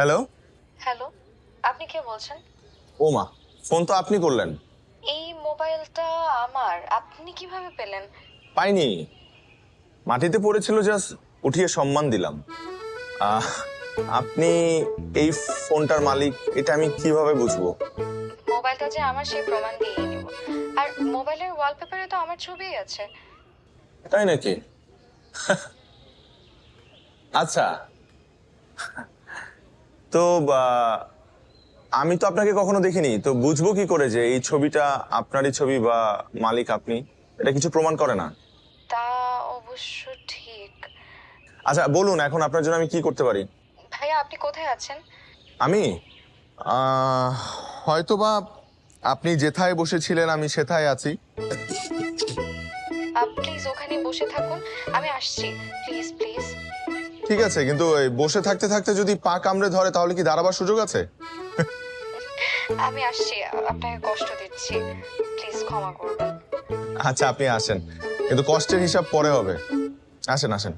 Hello. Hello, আপনি কে বলছেন? ও মা, ফোন তো আপনি করলেন। এই মোবাইলটা আমার। আপনি কিভাবে পেলেন? পাইনি, মাটিতে পড়েছিল, জাস্ট উঠিয়ে সম্মান দিলাম। আহ, আপনি এই ফোনটার মালিক এটা আমি কিভাবে বুঝবো? মোবাইলটা যে আমার সেই প্রমাণ দিয়েই নিব। আর মোবাইলের ওয়ালপেপারে তো আমার ছবিই আছে। তাই নাকি? আচ্ছা, তো আমি তো আপনাকে কখনো দেখিনি, তো বুঝবো কি করে যে এই ছবিটা আপনারই ছবি বা মালিক আপনি? এটা কিছু প্রমাণ করে না। তা অবশ্য ঠিক। আচ্ছা বলুন, এখন আপনার জন্য আমি কি করতে পারি? ভাইয়া, আপনি কোথায় আছেন? আমি আহ, হয়তোবা আপনি যেথায় বসেছিলেন আমি সেথায় আছি। প্লিজ ওখানে বসে থাকুন, আমি আসছি। Please please. ঠিক আছে, কিন্তু এই বসে থাকতে থাকতে যদি পা কামড়ে ধরে তাহলে কি দাঁড়াবার সুযোগ আছে? আমি আসছি, আপনাকে কষ্ট দিচ্ছি, প্লিজ ক্ষমা করবেন। আচ্ছা আপনি আসেন, কিন্তু কষ্টের হিসাব পরে হবে। আসেন আসেন।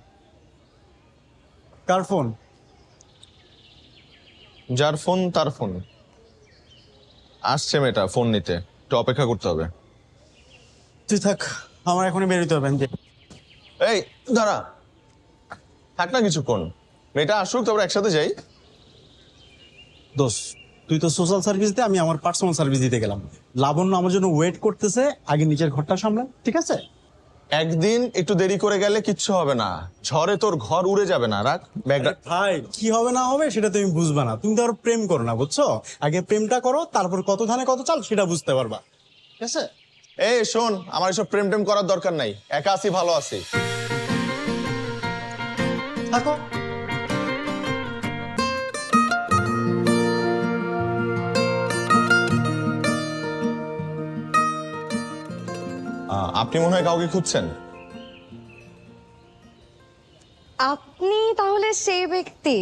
কার ফোন? যার ফোন তার ফোন। আসছে মেয়েটা ফোন নিতে, একটু অপেক্ষা করতে হবে। তুই থাক, আমার এখনই বেরোতে হবে। এই দাঁড়া, থাক না কিছুক্ষণ, মেয়েটা আসুক তারপর একসাথে যাই। দোষ, তুই তো সোশ্যাল সার্ভিস দে, আমি আমার পার্সোনাল সার্ভিস দিতে গেলাম। লাবণ্য আমার জন্য ওয়েট করতেছে, আগে নিচের ঘরটা সামলান, ঠিক আছে? একদিন একটু দেরি করে গেলে কিচ্ছু হবে না, ঝড়ে তোর ঘর উড়ে যাবে না। রাখ ব্যাগটা। ভাই, কি হবে না হবে সেটা তুমি বুঝবা না, তুমি তো আর প্রেম করো না, বুঝছো? আগে প্রেমটা করো, তারপর কত ধানে কত চাল সেটা বুঝতে পারবা, ঠিক আছে? এই শোন, আমার এসব প্রেম টেম করার দরকার নাই, একা আছি ভালো আছি। থাকো। আপনি মনে হয় কাউকে খুঁজছেন। আপনি তাহলে সেই ব্যক্তি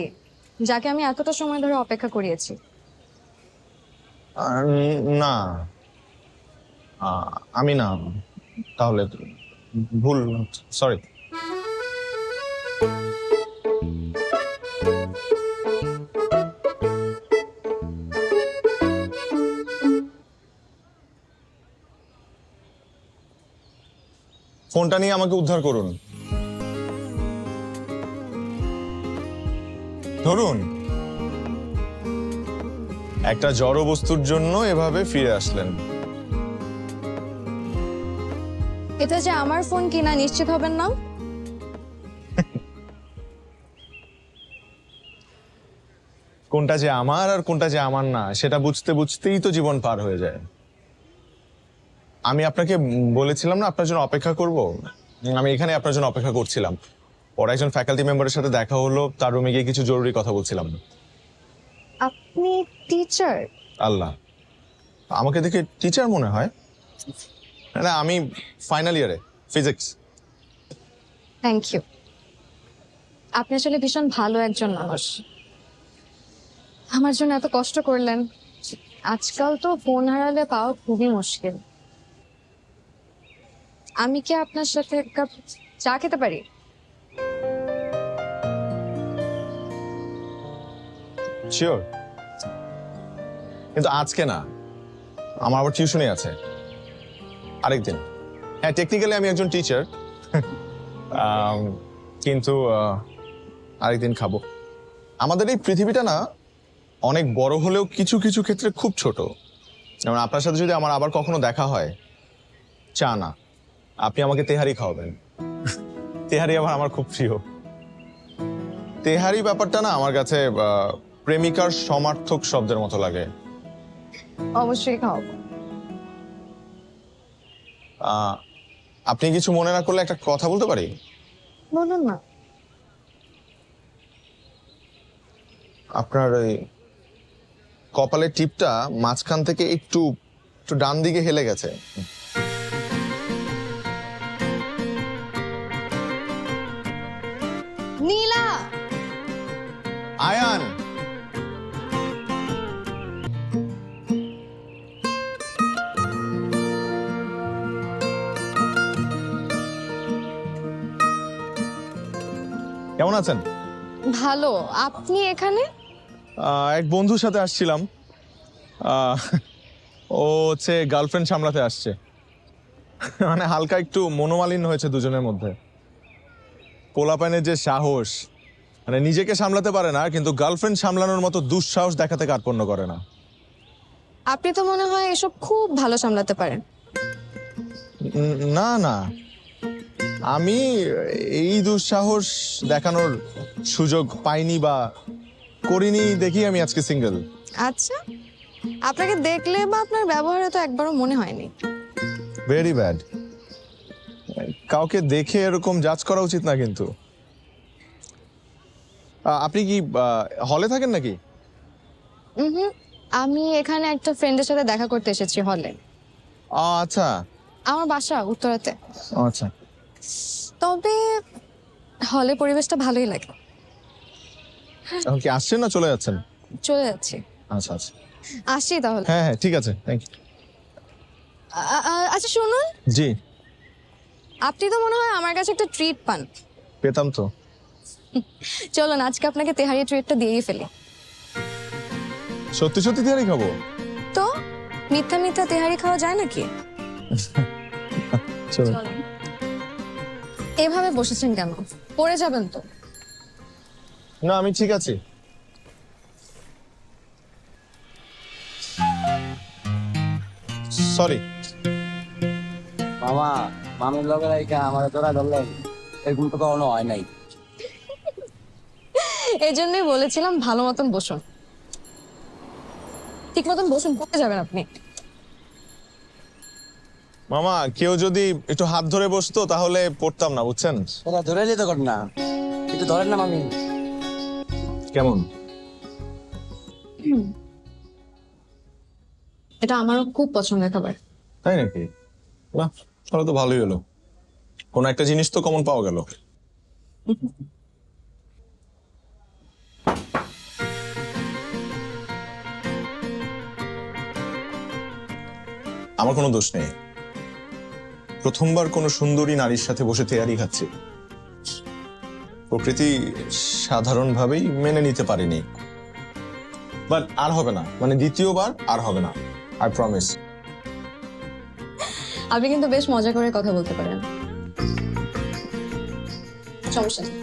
যাকে আমি এতটা সময় ধরে অপেক্ষা করিয়েছি। না, আমি না, তাহলে ভুল, সরি। ফোনটা নিয়ে আমাকে উদ্ধার করুন, ধরুন। একটা জড় বস্তুর জন্য এভাবে ফিরে আসলেন। এটা যে আমার ফোন কিনা নিশ্চিত হবেন না? কোনটা যে আমার আর কোনটা যে আমার না সেটা বুঝতে বুঝতেই তো জীবন পার হয়ে যায়। আমি আপনাকে বলেছিলাম না আপনার জন্য অপেক্ষা করব। আমি এখানে আপনার জন্য অপেক্ষা করছিলাম। পরে একজন ফ্যাকাল্টি মেম্বারের সাথে দেখা হলো, তার রুমে গিয়ে কিছু জরুরি কথা বলছিলাম। আপনি টিচার? আল্লাহ, আমাকে দেখে টিচার মনে হয়? না, আমি ফাইনাল ইয়ারে ফিজিক্স। Thank you. আপনি আসলে ভীষণ ভালো একজন মানুষ, আমার জন্য এত কষ্ট করলেন। আজকাল তো ফোন হারালে পাওয়া খুবই মুশকিল। আমি কি আপনার সাথে এক কাপ চা খেতে পারি? শিওর, কিন্তু আজকে না, আমার আবার টিউশনই আছে আরেকদিন। হ্যাঁ, টেকনিক্যালি আমি একজন টিচার, কিন্তু আরেকদিন খাবো। আমাদের এই পৃথিবীটা না অনেক বড় হলেও কিছু কিছু ক্ষেত্রে খুব ছোট। যেমন আপনার সাথে যদি আমার আবার কখনো দেখা হয়, চা না, আপনি আমাকে তেহারি খাওয়াবেন। তেহারি আবার আমার খুব প্রিয়। তেহারি ব্যাপারটা না আমার কাছে প্রেমিকার সমার্থক শব্দের মতো লাগে। অবশ্যই খাওয়াবো। আপনি কিছু মনে না করলে একটা কথা বলতে পারি? বলুন না। আপনার ওই কপালের টিপটা মাঝখান থেকে একটু একটু ডান দিকে হেলে গেছে। নীলা! আয়ান, কেমন আছেন? ভালো। আপনি এখানে? এক বন্ধুর সাথে আসছিলাম। ও হচ্ছে গার্লফ্রেন্ড সামলাতে আসছে। মানে হালকা একটু মনোমালিন্য হয়েছে দুজনের মধ্যে। পোলাপানের যে সাহস, মানে নিজেকে সামলাতে পারে না, কিন্তু গার্লফ্রেন্ড সামলানোর মতো দুঃসাহস দেখাতে কার্পণ্য করে না। আপনি তো মনে হয় এসব খুব ভালো সামলাতে পারেন। না না, আমি এই দুঃসাহস দেখানোর সুযোগ পাইনি বা করিনি, দেখি আমি আজকে সিঙ্গেল। আচ্ছা, আপনাকে দেখলে বা আপনার ব্যবহারে তো একবারও মনে হয়নি। Very bad. কাউকে দেখে এরকম জাজ করা উচিত না কিন্তু। আপনি কি হলে থাকেন নাকি? হুম, আমি এখানে একটা ফ্রেন্ডের সাথে দেখা করতে এসেছি হলে। আচ্ছা আমার বাসা উত্তরাতে। আচ্ছা। তবে হলে পরিবেশটা ভালোই লাগে। এখন কি আসছেন না চলে যাচ্ছেন? চলে যাচ্ছি। আচ্ছা আচ্ছা, আসি তাহলে। হ্যাঁ হ্যাঁ ঠিক আছে, থ্যাংক ইউ। আচ্ছা শুনুন, জি, আপনি তো মনে হয় আমার কাছে একটা ট্রিট পান। পেতাম তো। চলুন আজকে আপনাকে তেহারি ট্রিটটা দিয়েই ফেলি। সত্যি সত্যি তেহারি খাবো? তো মিথ্যা মিথ্যা তেহারি খাওয়া যায় নাকি? চলুন। চলুন। এভাবে বসেছেন কেন? পড়ে যাবেন তো। না আমি ঠিক আছি। সরি। মামা মামির লগে রাইখা আমার তোরা ধরলেন, এরকম তো কখনো হয় নাই। এই জন্যই বলেছিলাম ভালো মতন বসুন। ঠিক মতন বসুন, পড়ে যাবেন আপনি। মামা, কেউ যদি একটু হাত ধরে বসতো তাহলে পড়তাম না, বুঝছেন? তোরা ধরে যেতে কর না, একটু ধরেন না মামি। কেমন? এটা আমারও খুব পছন্দের খাবার। তাই নাকি? না তাহলে তো ভালোই হলো, কোন একটা জিনিস তো কমন পাওয়া গেল। আমার কোনো দোষ নেই, প্রথমবার কোনো সুন্দরী নারীর সাথে বসে তেয়ারি খাচ্ছি। প্রকৃতি সাধারণভাবেই মেনে নিতে পারিনি, বাট আর হবে না, মানে দ্বিতীয়বার আর হবে না, আই প্রমিস। আপনি কিন্তু বেশ মজা করে কথা বলতে পারেন। সমস্যা নেই।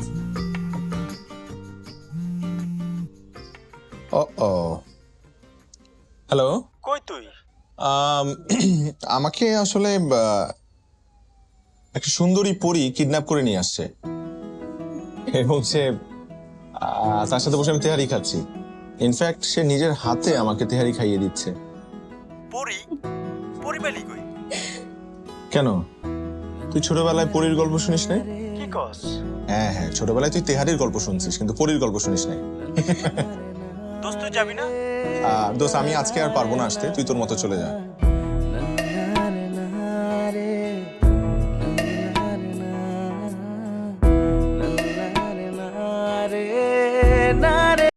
হ্যালো, কই তুই? আমাকে আসলে একটা সুন্দরী পরী কিডন্যাপ করে নিয়ে আসছে এবং সে তার সাথে বসে আমি তেহারি খাচ্ছি। ইনফ্যাক্ট সে নিজের হাতে আমাকে তেহারি খাইয়ে দিচ্ছে। পরি পরিবেলি কই? কেন, তুই ছোটবেলায় পরীর গল্প শুনিস নাই? কি কস? হ্যাঁ হ্যাঁ, ছোটবেলায় তুই তেহারির গল্প শুনছিস কিন্তু পরীর গল্প শুনিস নাই। দোস্ত তুই যাবি না? দোস্ত আমি আজকে আর পারবো না আসতে, তুই তোর মতো চলে যা।